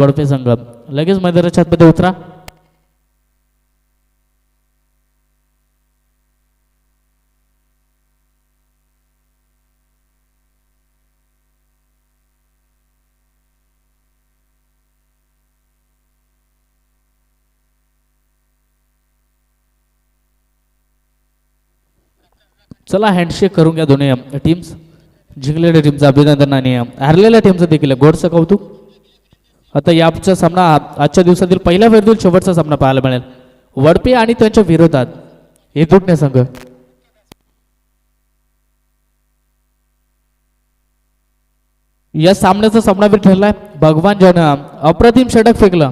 वडपे संघ लगेच मैदानाच्या आतमध्ये उतरा. चला हँडशेक करून घ्या दोन्ही टीम्स. जिंकलेल्या टीमचं अभिनंदन आणि हरलेल्या टीमचं देखील गोडचं कौतुक. आता याचा सामना आजच्या दिवसातील पहिल्या फेरीतील शेवटचा सामना पाहायला मिळेल. वडपे आणि त्यांच्या विरोधात एदुटणे संघ. या सामन्याचा सामनावीर ठरलाय भगवान ज्यानं अप्रतिम षटक फेकलं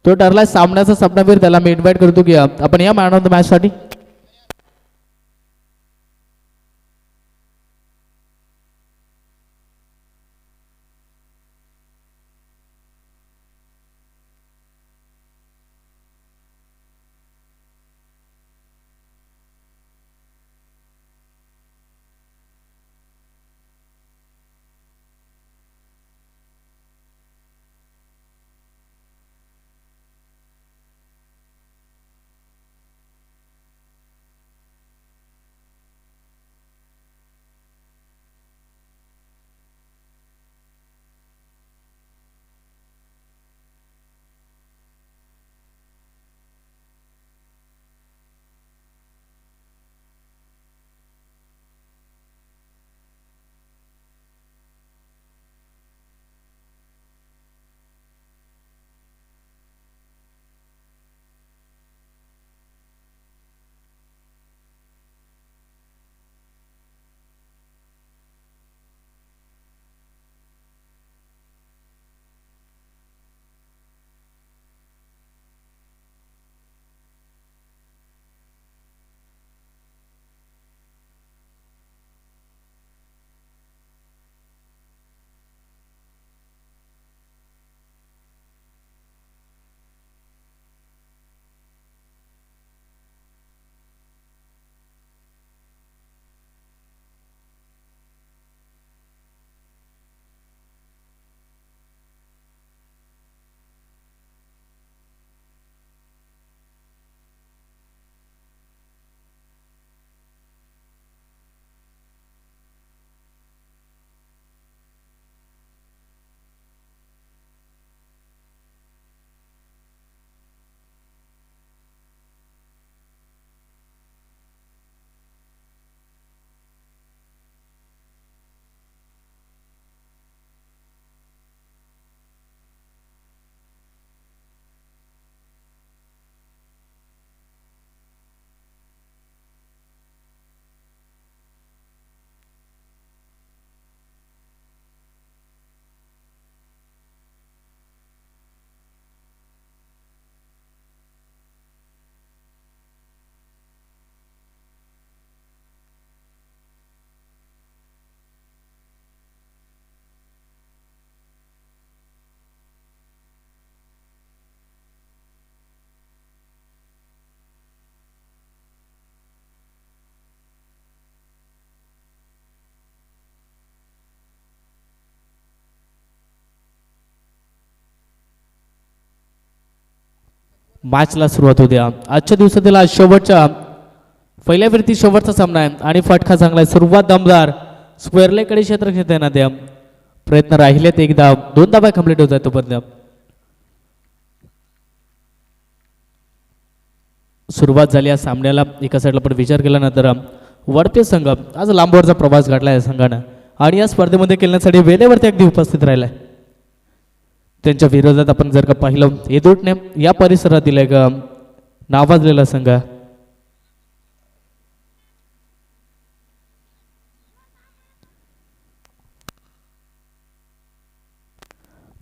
तो ठरलाय सामन्याचा सामनावीर. त्याला मी इन्व्हाइट करतो की आपण या मॅन ऑफ द मॅच साठी. मॅचला सुरुवात होते. आजच्या दिवसातील आज शेवटच्या पहिल्या फेरीतील शेवटचा सामना आहे आणि फटका चांगला आहे. सुरुवात दमदार स्क्वेअरलेकडे क्षेत्र घेते ना ते प्रयत्न राहिलेत. एकदा दोन धावा कंप्लीट होत आहेत तोपर्यंत. सुरुवात झाली या सामन्याला. एका साईडला पण विचार केल्यानंतर वडपे संघ आज लांबवरचा प्रवास गाठला या संघानं आणि या स्पर्धेमध्ये खेळण्यासाठी वेळेवरती अगदी उपस्थित राहिलाय. त्यांच्या विरोधात आपण जर का पाहिलं एदुटणे या परिसरातील एक नावाजलेला संघ.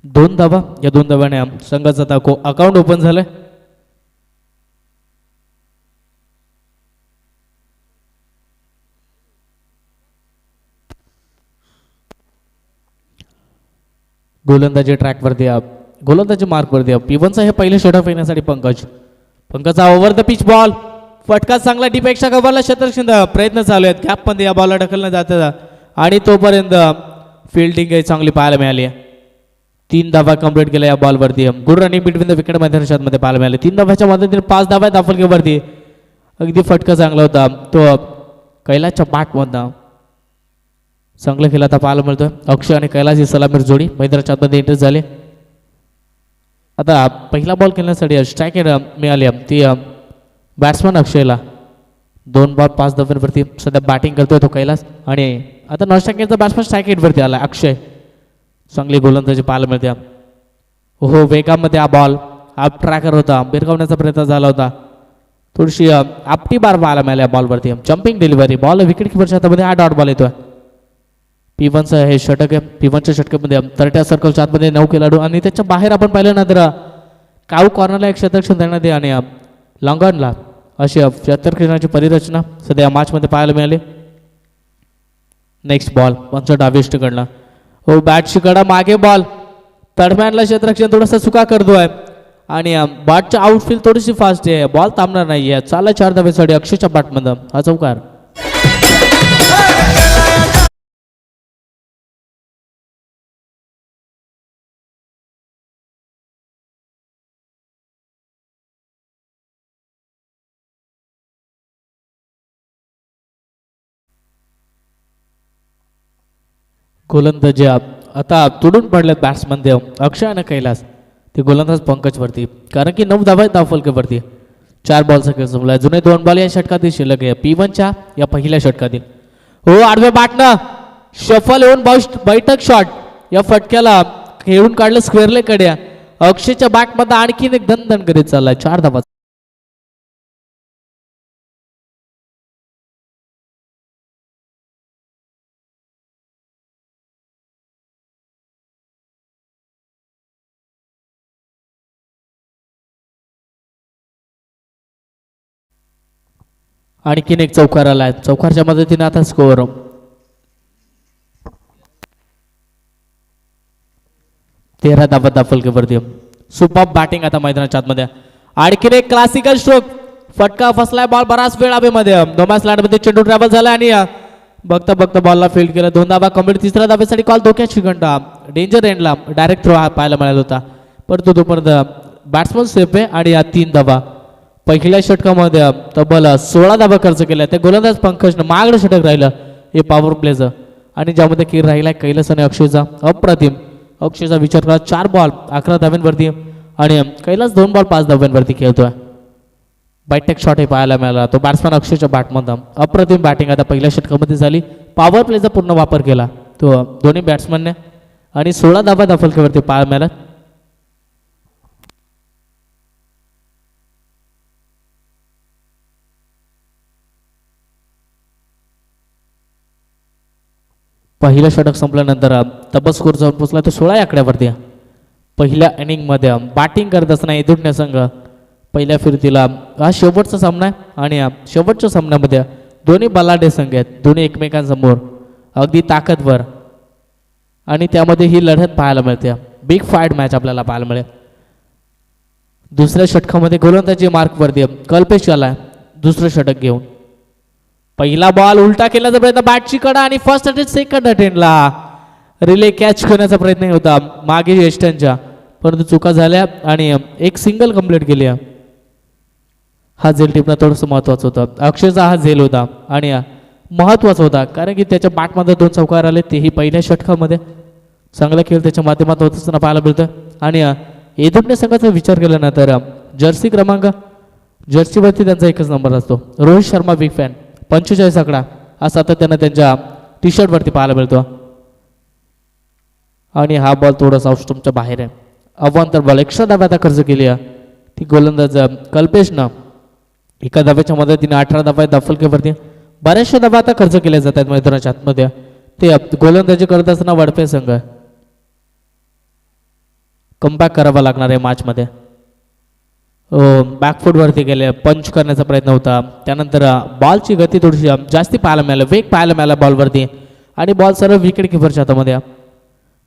दोन धावा. या दोन धाव्याने संघाचा आता अकाउंट ओपन झालंय. गोलंदाजी ट्रॅकवरती गोलंदाजी मार्कवरती P1चा हे पहिले षटक फेकण्यासाठी पंकजचा ओव्हर द पिच बॉल. फटका चांगला डीपेक्षा कव्हरला क्षेत्ररक्षण प्रयत्न चालू आहेत. गॅप मध्ये या बॉलला ढकलण्यात जातं आणि तोपर्यंत फिल्डिंग चांगली पाहायला मिळाली आहे. 3 धावा कंप्लीट केल्या या बॉलवरती. Good running between the wicket मैदानाच्या मध्ये पाहायला मिळाले. 3 धावाच्या मदतीने 5 धावा दाफलकेवरती. अगदी फटका चांगला होता तो कैलासच्या बॅटमधनं चांगलं खेळ आता पाहायला मिळतोय. अक्षय आणि कैलास ही सलामीर जोडी मैदानाच्या मध्ये एंट्री झाली. आता पहिला बॉल खेळण्यासाठी स्ट्राईक मिळाली ती बॅट्समन अक्षयला. 2 बॉल 5 धावांवरती सध्या बॅटिंग करतोय तो कैलास. आणि आता नॉन स्ट्राईकचा बॅट्समन स्ट्राईक रेटवरती आला अक्षय. चांगली गोलंदाजी पाहायला मिळते. हो वेगामध्ये हा बॉल आप ट्रॅकर होता, बिरकावण्याचा प्रयत्न झाला होता. थोडीशी आपटी बार पाहायला मिळाल्या बॉलवरती. जम्पिंग डिलिव्हरी बॉल विकेट किपरच्या हातामध्ये हा डॉट बॉल येतोय. P1चं हे षटक आहे. P1च्या षटकामध्ये 30 सर्कलच्या आतमध्ये 9 खेळाडू आणि त्याच्या बाहेर आपण पाहिलं ना तर काऊ कॉर्नरला एक शतक देण्यात आणि लॉंगॉनला अशी शतक खेळण्याची परिरचना सध्या मॅचमध्ये पाहायला मिळाली. नेक्स्ट बॉल पंच डाविस्ट कडला. हो बॅटची कडा मागे बॉल तडमॅनला क्षेत्ररक्षण थोडासा चुका करतोय आणि बॅटच्या आउटफील्ड थोडीशी फास्ट आहे. बॉल थांबणार नाहीये. चालला 4 धावेसाठी अक्षयच्या बॅटमध्ये हा चौकार. गोलंदाजी आता तुडून पडलेत बॅट्समन देव अक्षय आणि कैलास. ते गोलंदाज पंकजवरती कारण की 9 धावा दाफलकेवरती. 4 बॉलचा खेळ संपला. जुने 2 बॉल या षटकातील शिल्लक आहे P1च्या या पहिल्या षटकातील. हो आडव्या बॅटनं शफल होऊन बैठक शॉट या फटक्याला खेळून काढलं स्क्वेअरले कडे. अक्षयच्या बॅटमध्ये आणखीन एक दणदण करीत चाललाय. 4 धावा. आणखीन एक चौकार आलाय. चौकारच्या मदतीने आता स्कोअर 13 धावा दाफलकेवरती. सुपर बॅटिंग आता मैदानाच्या आतमध्ये. आणखीन एक क्लासिकल स्ट्रोक फटका फसलाय. बॉल बराच वेळ हवेमध्ये दोमास लँडमध्ये चेंडू ट्रॅव्हल झाला आणि बघता बघता बॉलला फील्ड केलं. 2 धावा कंप्लीट. 3ऱ्या धावेसाठी कॉल धोक्याची घंटा डेंजर एंडला डायरेक्ट थ्रो पाहायला मिळाला होता परंतु तोपर्यंत बॅट्समन सेफ आहे आणि या 3 धावा. पहिल्या षटकामध्ये तब्बल 16 धावा खर्च केल्या. त्या गोलंदाज पंकजनं मागणं षटक राहिलं हे पॉवर प्लेचं आणि ज्यामध्ये खेळ राहिला कैलास आणि अक्षयचा अप्रतिम. अक्षयचा विचार करा 4 बॉल 11 धाव्यांवरती आणि कैलास 2 बॉल 5 धाव्यांवरती खेळतोय. बायटेक शॉट हे पाहायला मिळाला तो बॅट्समॅन अक्षयच्या बॅटमधून. अप्रतिम बॅटिंग आता पहिल्या षटकामध्ये झाली. पॉवर प्लेचा पूर्ण वापर केला तो दोन्ही बॅट्समनने आणि 16 धावा दाफलकेवरती पाहायला मिळाला. पहिलं षटक संपल्यानंतर तब्बल स्कोर जाऊन पोचला तो 16 आकड्यावरती. पहिल्या इनिंगमध्ये बॅटिंग करत असताना एदुटणे संघ पहिल्या फिरतीला हा शेवटचा सामना आहे आणि शेवटच्या सामन्यामध्ये दोन्ही बलाढ्य संघ आहेत. दोन्ही एकमेकांसमोर अगदी ताकदवर आणि त्यामध्ये ही लढत पाहायला मिळते. बिग फाईट मॅच आपल्याला पाहायला मिळेल. दुसऱ्या षटकामध्ये गोलंदाजी मार्कवरती कल्पेश आलाय दुसरं षटक घेऊन. पहिला बॉल उलटा केल्याचा प्रयत्न बॅटची कडा आणि फर्स्ट अटेम्प्ट सेकंड अटेम्प्टला रिले कॅच करण्याचा प्रयत्न होता मागे वेस्टर्नच्या परंतु चुका झाल्या आणि एक सिंगल कंप्लीट केली. हा झेल टिपणं थोडंसं महत्वाचं होतं. अक्षयचा हा झेल होता आणि महत्वाचा होता कारण की त्याच्या बॅटमध्ये 2 चौकार आले तेही पहिल्या षटकामध्ये. चांगला खेळ त्याच्या माध्यमातून होत असताना पाहायला मिळतं आणि एदुटणे संघाचा विचार केला ना तर जर्सी क्रमांक जर्सीवरती त्यांचा एकच नंबर असतो. रोहित शर्मा बिग फॅन 45 आकडा हा सातत्यानं त्यांच्या टी शर्टवरती पाहायला मिळतो आणि हा बॉल थोडासा ऑफस्टम्पच्या बाहेर आहे. अवांतर बॉल एक्स्ट्रा धावा आता खर्च केली आहे ती गोलंदाज कल्पेशनं. एका धाव्याच्या मदतीने 18 धावा दाफलकेवरती. बऱ्याचशा धावा आता खर्च केल्या जातात मैदानाच्या आतमध्ये. ते गोलंदाजी करत असताना वडपे संघ कमबॅक करावा लागणार आहे मॅचमध्ये. बॅकफूटवरती गेले पंच करण्याचा प्रयत्न होता. त्यानंतर बॉलची गती थोडीशी जास्ती पाहायला मिळालं. वेग पाहायला मिळाला बॉलवरती आणि बॉल सर्व विकेट किपरच्या हातामध्ये.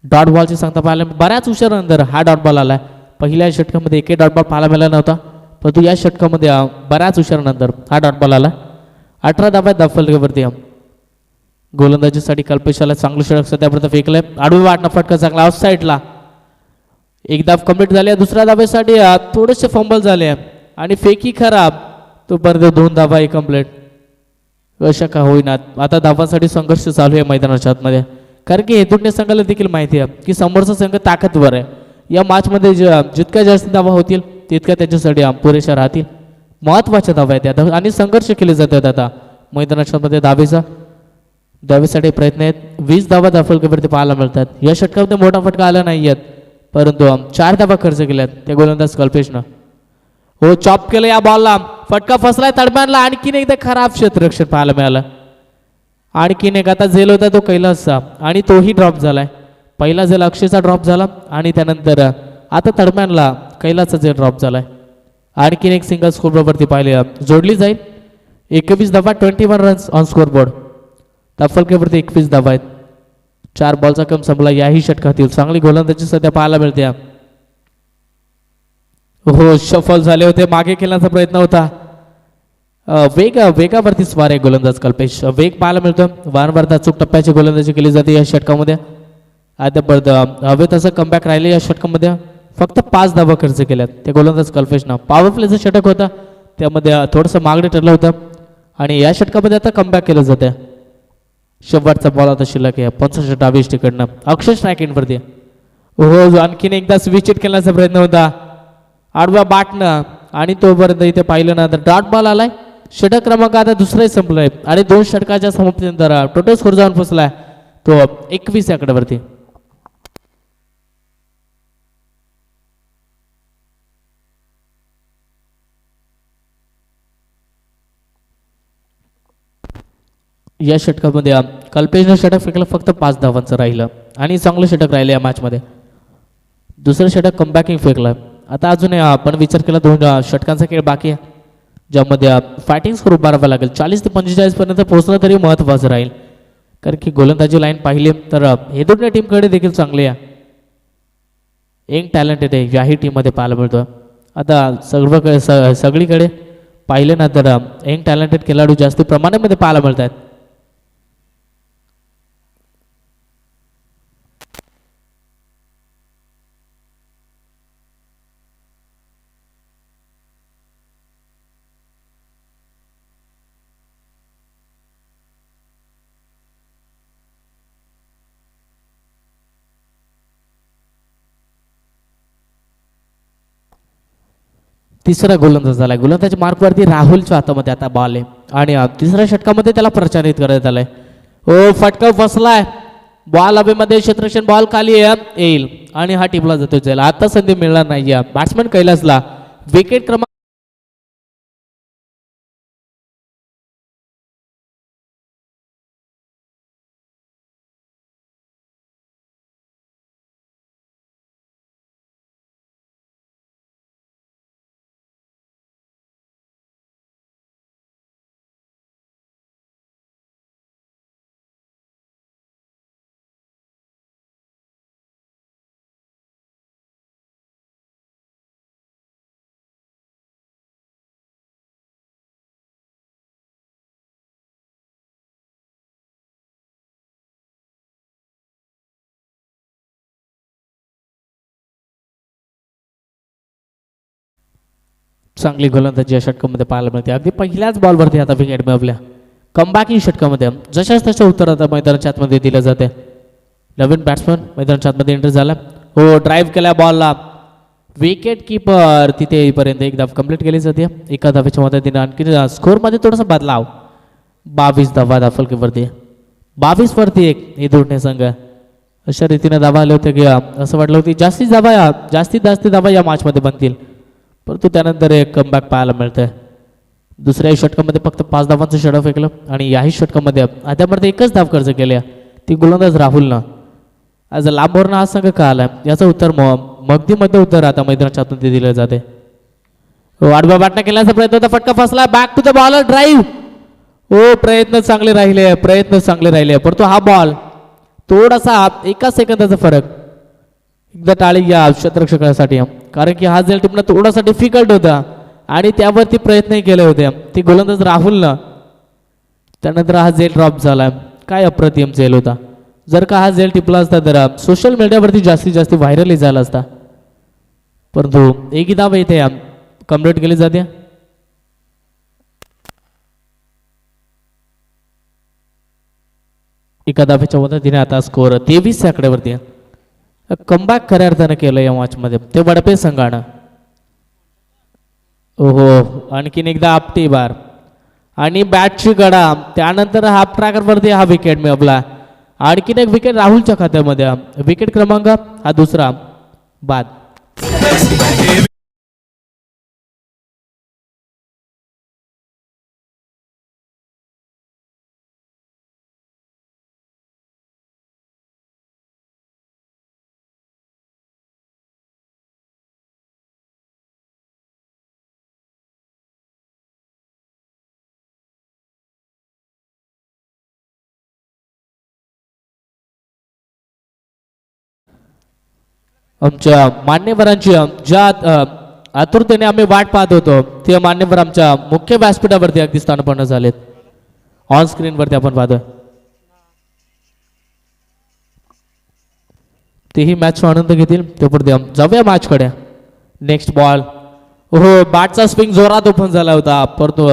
डॉट बॉलची सांगता पाहायला बऱ्याच उशिरानंतर हा डॉट बॉल आला. पहिल्या षटकामध्ये एकही डॉट बॉल पाहायला मिळाला नव्हता परंतु या षटकामध्ये बऱ्याच उशिरानंतर हा डॉट बॉल आला. 18 धावा दाफलकेवरती. गोलंदाजीसाठी कल्पेशाला चांगलं षटक सध्यापर्यंत फेकलंय. आडवी वाटणं फटका चांगला ऑफ साईडला एक धाव कंप्लीट झाली आहे. दुसऱ्या धावेसाठी थोडेसे फंबल झाले आणि फेकी खराब. तोपर्यंत 2 धावा कंप्लीट. अशा का होईना आता धावांसाठी संघर्ष चालू आहे मैदानाच्या आतमध्ये, कारण की हेतूने संघाला देखील माहिती आहे की समोरचा संघ ताकदवर आहे. या मॅचमध्ये जितक्या जास्त धावा होतील तितक्या त्याच्यासाठी पुरेशा राहतील. महत्त्वाच्या धावा आहेत त्या आणि संघर्ष केले जातात आता मैदानाच्या मध्ये धावेसाठी प्रयत्न आहेत. 20 धावा दाफलकेवरती पाहायला मिळतात. या षटकामध्ये मोठा फटका आला नाही आहेत, परंतु 4 धावा खर्च केल्यात त्या गोलंदाज कल्पेशनं. हो, चॉप केलं या बॉलला, फटका फसलाय तडम्यानला. आणखीन एकदा खराब क्षेत्ररक्षण पाहायला मिळालं. आणखीन एक आता झेल होता तो कैलासचा आणि तोही ड्रॉप झालाय. पहिला झेल अक्षयचा ड्रॉप झाला आणि त्यानंतर आता तडम्यानला कैलासचा झेल ड्रॉप झालाय. आणखीन एक सिंगल स्कोरवरती पाहिले जोडली जाईल. 21 धावा 21 रन्स ऑन स्कोर बोर्ड. दाफलकेवरती 21 धावा आहेत. 4 बॉलचा कम संपला याही षटकातील. चांगली गोलंदाजी सध्या पाहायला मिळते. हो, शफल झाले होते, मागे खेळण्याचा प्रयत्न होता. वेगावरती स्वार आहे गोलंदाज कल्पेश. वेग पाहायला मिळतो. वारंवार अचूक टप्प्याची गोलंदाजी केली जाते या षटकामध्ये. आतापर्यंत हवे तसं कमबॅक राहिले या षटकामध्ये. फक्त 5 धावा खर्च केल्यात त्या गोलंदाज कल्पेशनं. पॉवर प्लेचं षटक होतं, त्यामध्ये थोडंसं मागणे ठरलं होतं आणि या षटकामध्ये आता कमबॅक केलं जातं. शेवटचा बॉल आता शिल्लक आहे 65 डावी तिकडनं. अक्षय स्ट्राईक इनवरती. हो, आणखीन एकदा स्विच हिट करण्याचा प्रयत्न होता आडवा बाटनं आणि तोपर्यंत इथे पाहिलं ना तर डॉट बॉल आलाय. षटक क्रमांक आता दुसराही संपलाय आणि 2 षटकाच्या समाप्तीनंतर टोटल स्कोर जाऊन पोचलाय तो 21 आकड्यावरती. या षटकामध्ये कल्पेशनं षटक फेकलं, फक्त 5 धावांचं राहिलं आणि चांगलं षटक राहिलं या मॅचमध्ये. दुसरं षटक कमबॅकिंग फेकलं. आता अजून आपण विचार केला 2 षटकांचा खेळ बाकी आहे, ज्यामध्ये फायटिंग स्कोर उभारावा लागेल. 40 ते 45 पर्यंत पोहोचणं तरी महत्त्वाचं राहील, कारण की गोलंदाजी लाईन पाहिली तर हे दोन्ही टीमकडे देखील चांगले आहे. यंग टॅलेंटेड आहे याही टीममध्ये पाहायला मिळतो. आता सगळीकडे पाहिले ना तर यंग टॅलेंटेड खेळाडू जास्त प्रमाणामध्ये पाहायला मिळत आहेत. तिसरा गोलंदाज झालाय. गोलंदाजी मार्कवरती राहुलच्या हातामध्ये आता बॉल आहे आणि तिसऱ्या षटकामध्ये त्याला प्रचारित करण्यात आलाय. ओ, फटका फसलाय. बॉल हवेमध्ये, क्षेत्ररक्षण बॉल खाली येईल आणि हा टिपला जातो जाईल. आता संधी मिळणार नाही. बॅट्समॅन कैलासला विकेट क्रमांक चांगली गोलंदाजी या षटकामध्ये पाहायला मिळते. अगदी पहिल्याच बॉलवरती आता विकेट मिळवल्या. कमबॅकिंग षटकामध्ये जशाच तशा उत्तर आता मैदानाच्या आतमध्ये दिलं जाते. नवीन बॅट्समन मैदानाच्या आतमध्ये एंटर झाला. हो, ड्राईव्ह केला बॉलला. विकेट कीपर तिथे येईपर्यंत एक धाव कंप्लीट केली जाते. एका धावेच्या मदतीने आणखी स्कोरमध्ये थोडासा बदलाव. 22 धावा दाफलकीवरती. 22 वरती 1 हे दोन्ही संघ. अशा रीतीने धावा आले होते की असं वाटलं होतं जास्तीत जास्त धावा या मॅचमध्ये बनतील, परंतु त्यानंतर एक कमबॅक पाहायला मिळतंय. दुसऱ्याही षटकामध्ये फक्त 5 धावांचं षटक फेकलं आणि याही षटकामध्ये आतापर्यंत 1च धाव खर्च केल्या, ती गोलंदाज राहुलनं. आज लांबवरनं हा संघ का आला याचं उत्तर मगदीमध्ये उत्तर आता मैदानाच्या आतून ते दिलं जाते. आडवा बॅटनं केल्याचा प्रयत्न होता, फटका फसला. Back to the bowler, drive. हो, प्रयत्न चांगले राहिले परंतु हा बॉल थोडासा 1 सेकंदाचा फरक. एकदा टाळी या क्षेत्ररक्षकासाठी, कारण की हा झेल टिपणं थोडासा डिफिकल्ट होता आणि त्यावरती प्रयत्नही केले होते ती गोलंदाज राहुलनं. त्यानंतर हा झेल ड्रॉप झाला. काय अप्रतिम झेल होता. जर का हा झेल टिपला असता तर सोशल मीडियावरती जास्तीत जास्त व्हायरलही झाला असता. परंतु एकही धाव इथे कंप्लीट केली जाते. एका धावेच्या मदतीने आता स्कोअर 23 च्या आकड्यावरती. कमबॅक खऱ्या अर्थानं केलं या मॅच मध्ये ते वडपे संघानं. ओहो आणखीन एकदा आपटी बार आणि बॅटची गडा. त्यानंतर हाफ ट्रॅकरवरती हा विकेट मिळवला. आणखीन एक विकेट राहुलच्या खात्यामध्ये. विकेट क्रमांक हा दुसरा बाद. आमच्या मान्यवरांची ज्या आतुरतेने आम्ही वाट पाहत होतो ते मान्यवर आमच्या मुख्य व्यासपीठावरती अगदी स्थानपन्न झालेत. ऑन स्क्रीनवरती आपण पाहतोय तेही मॅचचा आनंद घेतील. तोपर्यंत जाऊया मॅचकडे. Next ball. हो बॅटचा स्विंग जोरात ओपन झाला होता परंतु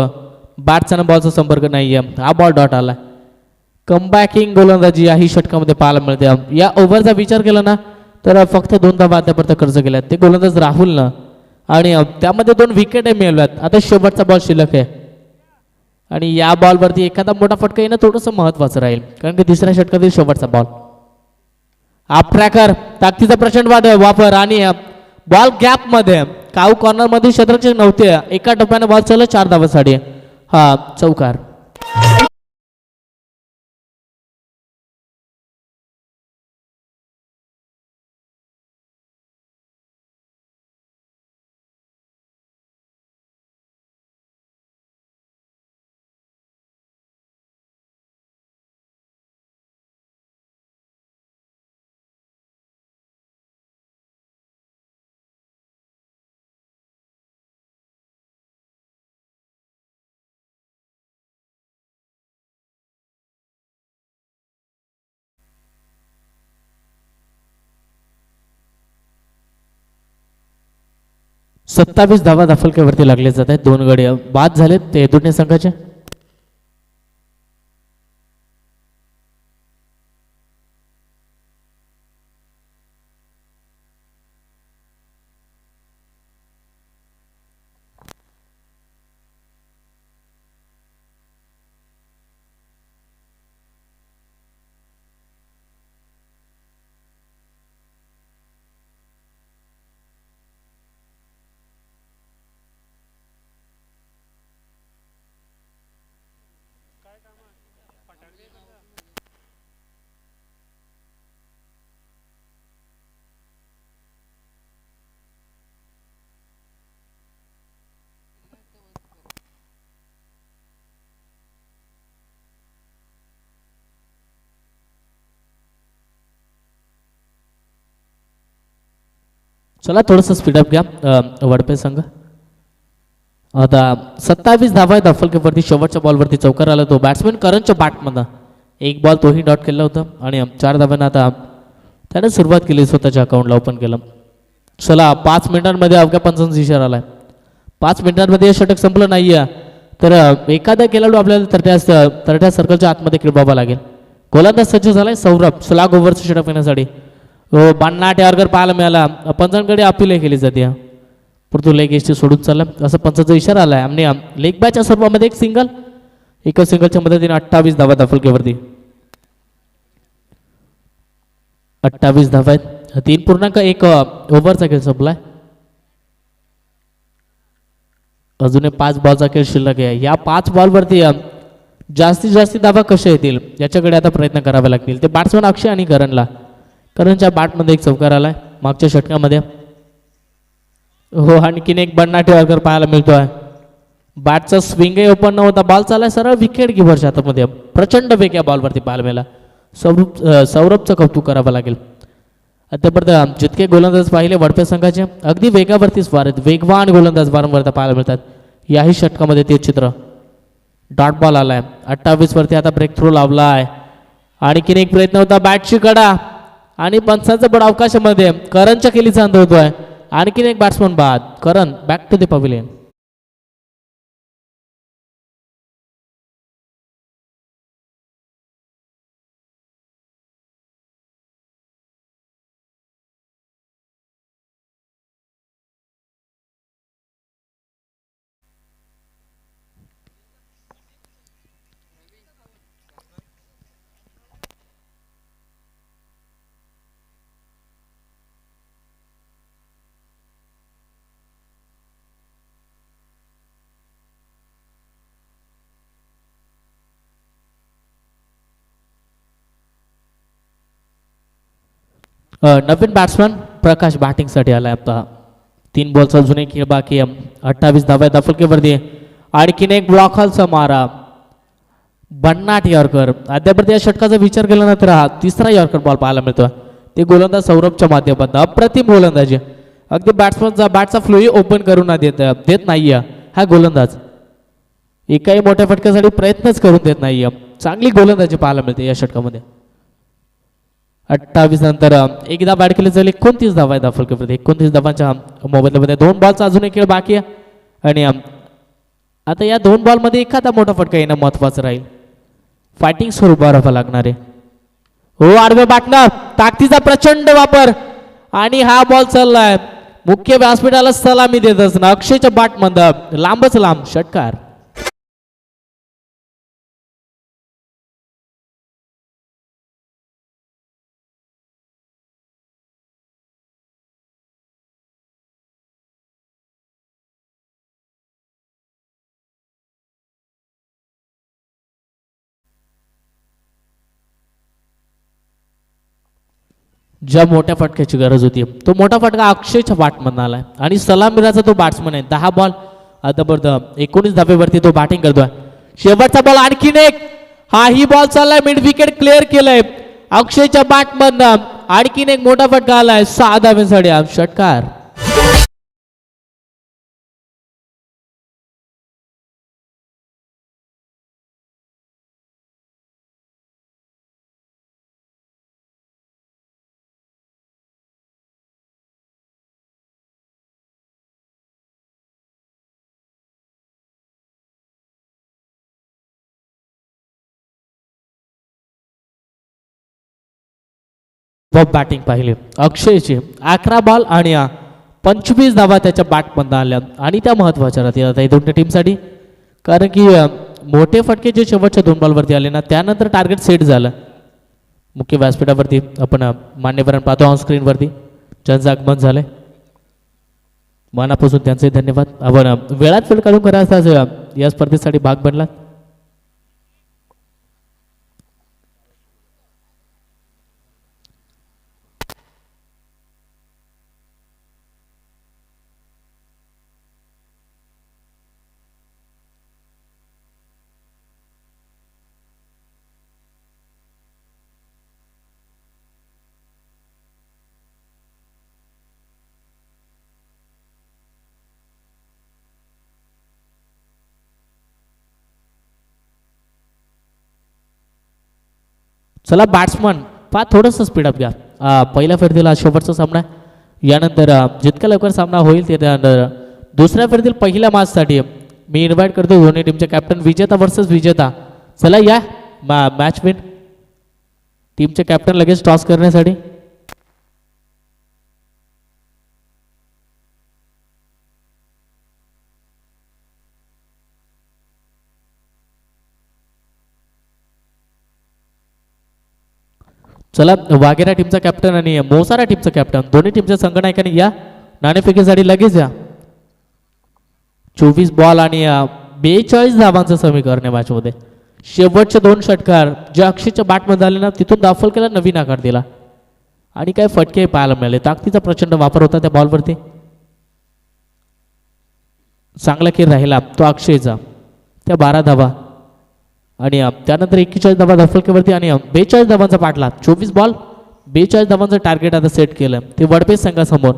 बॅटचा बॉलचा संपर्क नाहीये. हा बॉल डॉट आला. कमबॅकिंग गोलंदाजी याही षटकामध्ये पाहायला मिळते. या ओव्हरचा विचार केला ना तर फक्त 2 धावा आतापर्यंत खर्च केल्यात ते गोलंदाज राहुलनं आणि त्यामध्ये 2 विकेट मिळवल्यात. आता शेवटचा बॉल शिल्लक आहे आणि या बॉलवरती एखादा मोठा फटका येणं थोडंसं महत्वाचं राहील कारण की तिसऱ्या षटकातील शेवटचा बॉल. आपट्रॅकर ताकदीचा प्रचंड वापर आणि बॉल गॅप मध्ये काऊ कॉर्नर मध्ये क्षेत्ररक्षक नव्हते. एका टप्प्याने बॉल चालला 4 धावांसाठी. हा चौकार. सत्तावीस धावा दाफलकेवरती लागले जात आहेत. 2 गडी बाद झालेत ते दोन्ही संघाचे. चला थोडंसं स्पीडअप घ्या वडपे संघ. आता 27 धावा आहेत दाफलकेवरती. शेवटच्या बॉलवरती चौकार आला तो बॅट्समॅन करणच्या बॅटमधनं. एक बॉल तोही डॉट केला होता आणि 4 धाव्यांना आता त्याने सुरुवात केली स्वतःच्या अकाउंटला ओपन केलं. चला 5 मिनिटांमध्ये अवघ्या 55 इशारा आलाय. 5 मिनिटांमध्ये हे षटक संपलं नाहीये तर एखादा खेळाडू आपल्याला तरट्या सर्कलच्या आतमध्ये खेळवावा लागेल. गोलंदाज सज्ज झालाय सौरभ स्लॅग ओव्हरचं षटक येण्यासाठी. बन्नाट यारगर पाहायला मिळाला. पंचांकडे अपील केली जाते परंतु लेग एसटी सोडून चालला असं पंचाचा इशारा आलाय. आणि लेग बॅचच्या स्वरूपामध्ये एक सिंगल. एका सिंगलच्या मदतीने 28 धावा दाफलकेवरती. 28 धावा आहेत. 3.1 ओव्हरचा खेळ संपलाय. अजून 5 बॉलचा खेळ शिल्लक आहे. या 5 बॉलवरती जास्तीत जास्त धावा कशा येतील याच्याकडे आता प्रयत्न करावे लागतील. ते बॅट्समॅन अक्षय आणि करणला. करणच्या बॅटमध्ये एक चौकार आलाय मागच्या षटकामध्ये. हो आणखीन एक बन्नाट यारगर पाहायला मिळतोय. बॅटचा स्विंगही ओपन नव्हता. बॉल चाललाय सरळ विकेट किपरच्या हातामध्ये. प्रचंड वेग या बॉलवरती पाहायला मिळाला. सौरभचं कौतुक करावं लागेल. आतापर्यंत जितके गोलंदाज पाहिले वडपे संघाचे अगदी वेगावरती स्वार आहेत. वेगवान गोलंदाज वारंवार पाहायला मिळतात. याही षटकामध्ये ते चित्र. डॉट बॉल आलाय 28 वरती. आता ब्रेक थ्रू लावलाय. आणखीन एक प्रयत्न होता. बॅटची कडा आणि पंचांचा बड अवकाशामध्ये करणच्या केलीचा अंत होतोय. आणखीन एक बॅट्समन बाद. Karan back to the pavilion. नवीन बॅट्समन प्रकाश बॅटिंगसाठी आलाय. आता 3 बॉलचा अजून एक खेळ बाकी आहे. 28 धावा दाफलकेवरती. आणखीन एक ब्लॉकहॉलचा मारा. भन्नाट यॉर्कर. अद्यापर्यंत या षटकाचा विचार केला ना तर हा तिसरा यॉर्कर बॉल पाहायला मिळतो. ते गोलंदाज सौरभच्या माध्यमातून अप्रतिम गोलंदाजी. अगदी बॅट्समनचा बॅटचा फ्लोही ओपन करून देत नाहीये हा गोलंदाज. एकाही मोठ्या फटक्यासाठी प्रयत्नच करून देत नाहीये. चांगली गोलंदाजी पाहायला मिळते या षटकामध्ये. 28 नंतर एकदा बॅट केली जाईल. 29 धावा आहे दाफलकेवरती. 29 धावांच्या मोबदल्यामध्ये 2 बॉलचा अजून एक खेळ बाकी आहे. आणि आता या 2 बॉलमध्ये एखादा मोठा फटका येणं महत्वाचं राहील. फायटिंग स्वरूप राहावं लागणार आहे. हो आडव्या बॅटनं ताकदीचा प्रचंड वापर आणि हा बॉल चाललाय. मुख्य व्यासपीठाला सलामी देत असताना अक्षयच्या बॅटमधून लांबच लांब षटकार. ज्या मोठ्या फटक्याची गरज होती तो मोठा फटका अक्षयच्या बॅटमधून आलाय. आणि सलामीराचा तो बॅट्समन आहे. 10 बॉल आतापर्यंत 19 धावेवरती तो बॅटिंग करतोय. शेवटचा बॉल आणखीन एक. हाही बॉल चाललाय. मिड विकेट क्लिअर केलंय अक्षयच्या बॅटमधनं. आणखीन एक मोठा फटका आलाय. 6 धावेसाठी षटकार. बॅटिंग पाहिली अक्षयची. 11 बॉल आणि 25 धावा त्याच्या बॅटमधून आल्या. आणि त्या महत्वाच्या राहतील आता दोन्ही टीमसाठी. कारण की मोठे फटके जे शेवटच्या 2 बॉलवरती आले ना त्यानंतर टार्गेट सेट झालं. मुख्य व्यासपीठावरती आपण मान्यवरांना पाहतो ऑन स्क्रीनवरती ज्यांचं आगमन झालंय. मनापासून त्यांचे धन्यवाद. आपण वेळात वेळ काढून करा या स्पर्धेसाठी भाग बनला. चला बॅट्समन पहा थोडंसं स्पीडअप घ्या. पहिल्या फेरीतील शेवटचा सामना. यानंतर जितक्या लवकर सामना होईल त्यानंतर दुसऱ्या फेरीतील पहिल्या मॅचसाठी मी इन्व्हाइट करतो दोन्ही टीमचे कॅप्टन विजेता वर्सेस विजेता. चला या मॅच विन टीमचे कॅप्टन लगेच टॉस करण्यासाठी. चला वाघेरा टीमचा कॅप्टन आणि मोसारा टीमचा कॅप्टन दोन्ही टीमच्या संघनायकांनी या नाणेफेकीसाठी लगेच या. 24 बॉल आणि 42 धावांचं समीकरण मॅच मध्ये. शेवटचे 2 षटकार जे अक्षयच्या बॅटमध्ये झाले ना तिथून दाफलकेला नवीन आकार दिला आणि काय फटके पाहायला मिळाले. ताकदीचा प्रचंड वापर होता त्या बॉलवरती. चांगला खेळ राहिला तो अक्षयचा. त्या 12 धावा आणि त्यानंतर 41 धावा दाफलकेवरती आणि 42 धावांचा पाठला. 24 बॉल 42 धावांचं टार्गेट आता सेट केलं ते वडपेज संघासमोर.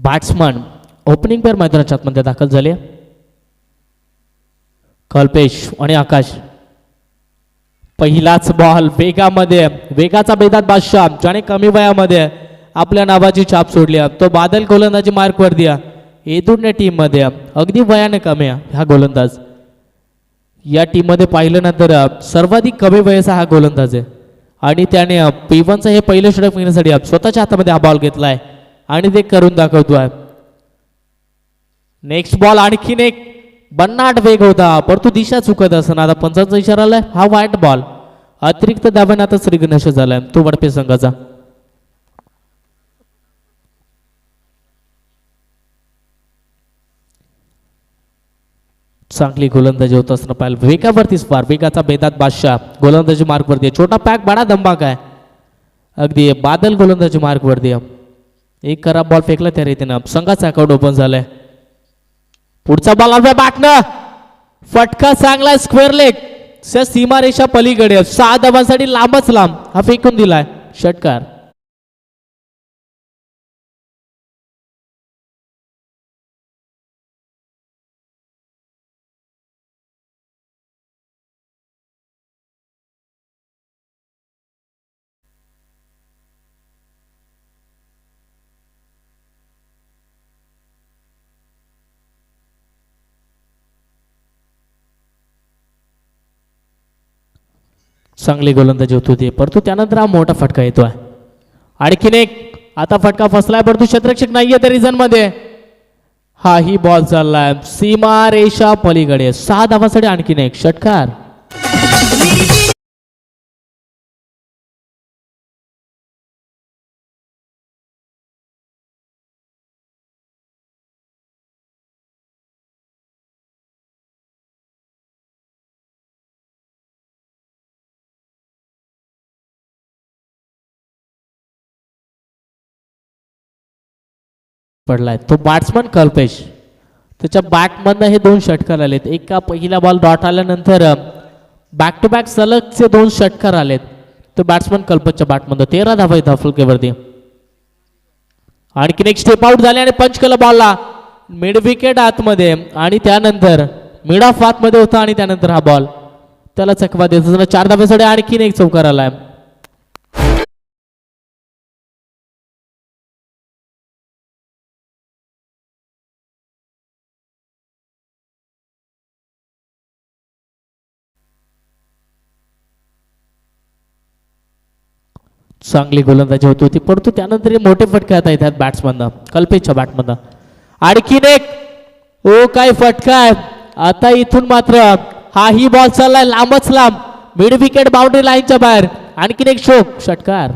बॅट्समन ओपनिंग पेअर मैदानाच्या आतमध्ये दाखल झाले. कल्पेश आणि आकाश. पहिलाच बॉल वेगामध्ये, वेगाचा बेदात बादशाह ज्याने कमी वयामध्ये आपल्या नावाची छाप सोडली. तो बादल गोलंदाजी मार्क वर दिया. येदूरने टीम मध्ये अगदी वयाने कमी हा गोलंदाज. या टीम मध्ये पाहिलं ना तर सर्वाधिक कमी वयाचा हा गोलंदाज आहे आणि त्याने P1चं हे पहिलं षटक घेण्यासाठी स्वतःच्या हातामध्ये हा बॉल घेतलाय आणि ते करून दाखवतोय. नेक्स्ट बॉल आणखीन एक बन्नाट वेग होता परंतु दिशा चुकत असताना आता पंचांचा इशारा आलाय. हा वाईट बॉल अतिरिक्त दाबाने आता श्रीगणेश झालाय तो वडपे संघाचा. चांगली गोलंदाजी होत असताना पाहिलं वेगावरती स्पार, वेगाचा बेदात बादशाह गोलंदाजी मार्क वरती. छोटा पॅक बडा धमाका आहे अगदी. बादल गोलंदाजी मार्क वरती. एक खराब बॉल फेकला त्या रीतीनं संघाचा अकाउंट ओपन झालाय. पुढचा बॉल आपल्या बॅटनं फटका चांगला स्क्वेअर लेग सीमारेषा पलीकडे 6 धावांसाठी लांबच लांब हा फेकून दिलाय षटकार. चांगली गोलंदाजी होत होती परंतु त्यानंतर हा मोठा फटका येतोय. आणखीन एक आता फटका फसलाय परंतु क्षेत्ररक्षक नाहीये त्या रिझन मध्ये. हा ही बॉल चाललाय सीमा रेषा पलीकडे 6 धावांसाठी आणखीन एक षटकार. पडलाय तो बॅट्समन कल्पेश. त्याच्या बॅटमधनं हे 2 षटकार आलेत. एका पहिला बॉल डॉट आल्यानंतर बॅक टू बॅक सलगचे 2 षटकार आलेत. तो बॅट्समन कल्पेशच्या बॅटमधनं 13 धावा आहेत फुलकेवरती. आणखीन एक स्टेप आउट झाले आणि पंच केला बॉलला मिड विकेट आतमध्ये आणि त्यानंतर मिड ऑफ आतमध्ये होता आणि त्यानंतर हा बॉल त्याला चकवा देत 4 धाव्यासाठी आणखीन एक चौकार आलाय. चांगली गोलंदाजी होत होती परंतु त्यानंतर मोठे फटके आता येतात बॅट्समॅन कल्पेशच्या बॅटमधनं. आणखीन एक ओ काय फटका आहे आता इथून मात्र हा ही बॉल चाललाय लांबच लांब मिड विकेट बाउंड्री लाईनच्या बाहेर. आणखीन एक शोक षटकार.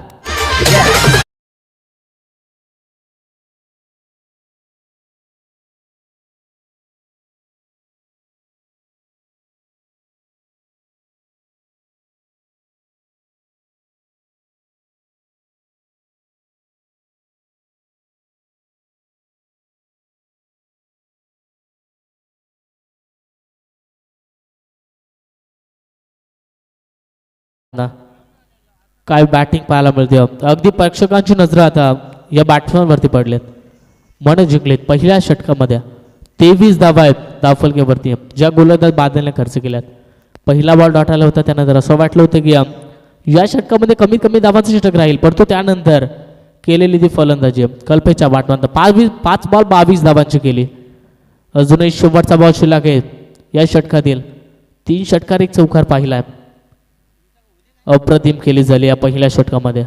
काय बॅटिंग पाहायला मिळते. अगदी प्रेक्षकांची नजर आता या बॅट्समॅन वरती पडलेत. मन जिंकलेत पहिल्या षटकामध्ये 23 धावा आहेत धावफलकेवरती ज्या गोलंदाज बादलने खर्च केल्यात. पहिला बॉल डॉट आला होता त्यानंतर असं वाटलं होतं की या षटकामध्ये कमीत कमी धावांचं षटक राहील परंतु त्यानंतर केलेली ती फलंदाजी कल्पेशच्या बॅटमॅन 5 बॉल 22 धावांची केली. अजूनही शेवटचा बॉल शिल्लक आहे या षटकातील. 3 षटकार 1 चौकार पाहिलाय. अप्रतिम केली झाली या पहिल्या षटकामध्ये.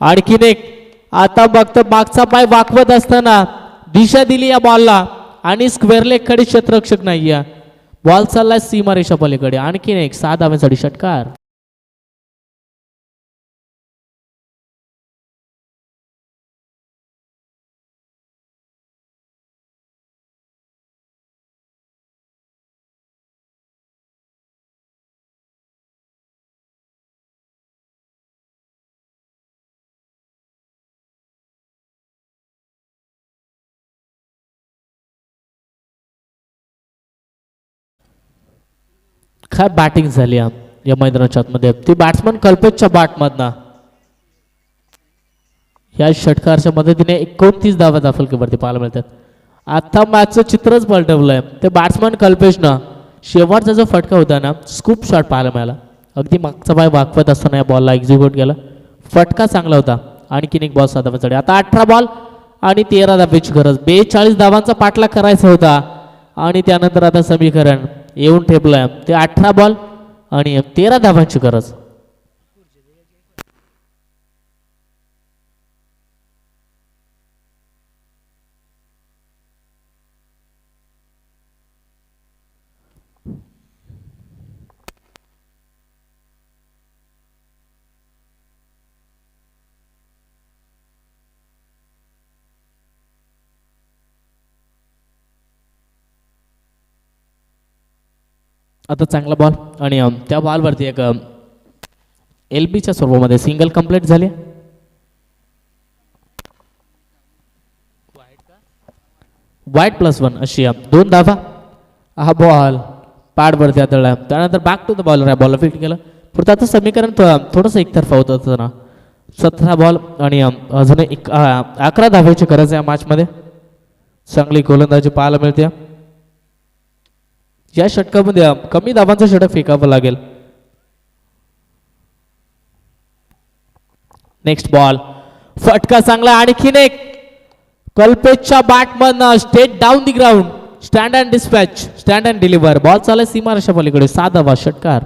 आणखीन एक आता बघतो मागचा पाय वाकवत असताना दिशा दिली या बॉलला आणि स्क्वेअर लेग कडे क्षेत्ररक्षक नाहीये. बॉल चाललाय सीमारेषा पलीकडे. आणखीन एक 6 धाव्यांसाठी षटकार. काय बॅटिंग झाली या मैदानाच्या आतमध्ये. ती बॅट्समन कल्पेशच्या बॅटमधनं या षटकाराच्या मदतीने 29 धावा धाफलकीवरती पाहायला मिळतात. आता मॅचचं चित्रच पलटवलं आहे. ते बॅट्समन कल्पेशनं शेवटचा जो फटका होता ना, स्कूप शॉट पाहायला मिळाला. अगदी मागचा पाय वाकवत असताना या बॉलला एक्झिक्यूट केला. फटका चांगला होता. आणखीन एक बॉल 7 धावांसाठी. आता 18 बॉल आणि 13 धाब्याची गरज. 42 धावांचा पाठलाग करायचा होता आणि त्यानंतर आता समीकरण येऊन ठेपलंय. ते 18 बॉल आणि 13 धावांची गरज. आता चांगला बॉल आणि त्या बॉलवरती एक LBच्या स्वरूपामध्ये सिंगल कंप्लीट झाली. वाईट +1 अशी 2 धावा. हा बॉल पॅडवरती आदळला. त्यानंतर बॅक टू द बॉलर. या बॉलला फिट केलं. पुढचं आता समीकरण थोडंसं एकतर्फा होत असताना 17 बॉल आणि अजून 11 धाव्याची गरज आहे या मॅचमध्ये. चांगली गोलंदाजी पाहायला मिळते. या षटकामध्ये कमी धावांचं षटक फेकावं लागेल. नेक्स्ट बॉल फटका चांगला. आणखीन एक कल्पेशच्या बॅटमधनं straight down the ground. Stand and dispatch. Stand and deliver. Ball चालू आहे सीमारेषा पलीकडे. 7 धावा षटकार.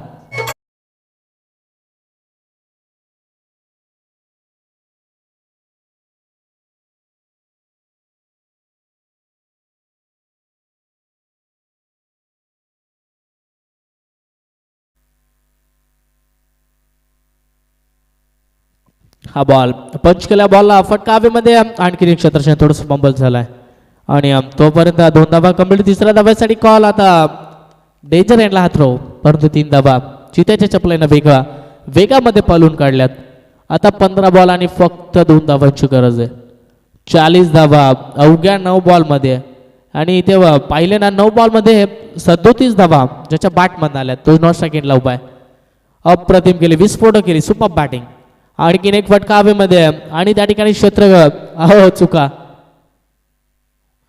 हा बॉल पंच केल्या. बॉलला फटका हवेमध्ये. आणखी एक क्षेत्रक्षण थोडंसं बंबल झालाय आणि तोपर्यंत 2 धावा कंप्लीट. 3ऱ्या धाव्यासाठी कॉल. आता डेंजर एंडला हा थ्रो, परंतु 3 धावा चित्याच्या चपलेनं वेगामध्ये पालून काढल्यात. आता 15 बॉल आणि फक्त 2 धावांची गरज आहे. 40 धावा अवघ्या 9 बॉलमध्ये. आणि इथे पाहिले ना 9 बॉलमध्ये 37 धावा ज्याच्या बॅटमधून आल्या. तो नॉट सेकंडला उभा आहे. अप्रतिम केली. विस्फोटक केली. Super batting. आणखीन एक फटका हवेमध्ये आणि त्या ठिकाणी क्षेत्र चुका.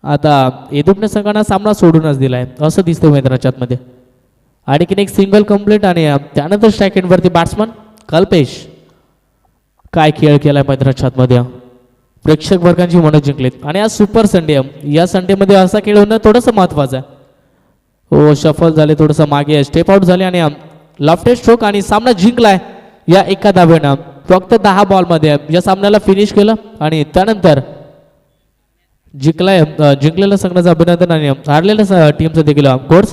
आता येदुपने संघाने सामना सोडूनच दिलाय असं दिसतं मैदानाच्या आतमध्ये. आणखीन एक सिंगल कंप्लीट आणि त्यानंतर सेकंडवरती बॅट्समन कल्पेश. काय खेळ केलाय मैदानाच्या आतमध्ये. प्रेक्षक वर्गांची मनं जिंकलीत आणि आज सुपर संडे. या संडेमध्ये असा खेळ होणं थोडंसं महत्वाचं आहे. हो शफल झाले. थोडंसं मागे स्टेप आउट झाले आणि लेफ्ट स्ट्रोक आणि सामना जिंकलाय या एका धावेनं. फक्त 10 बॉलमध्ये या सामन्याला फिनिश केलं आणि त्यानंतर जिंकलेल्या संघाचं अभिनंदन आणि हारलेल्या टीमचं देखील गोड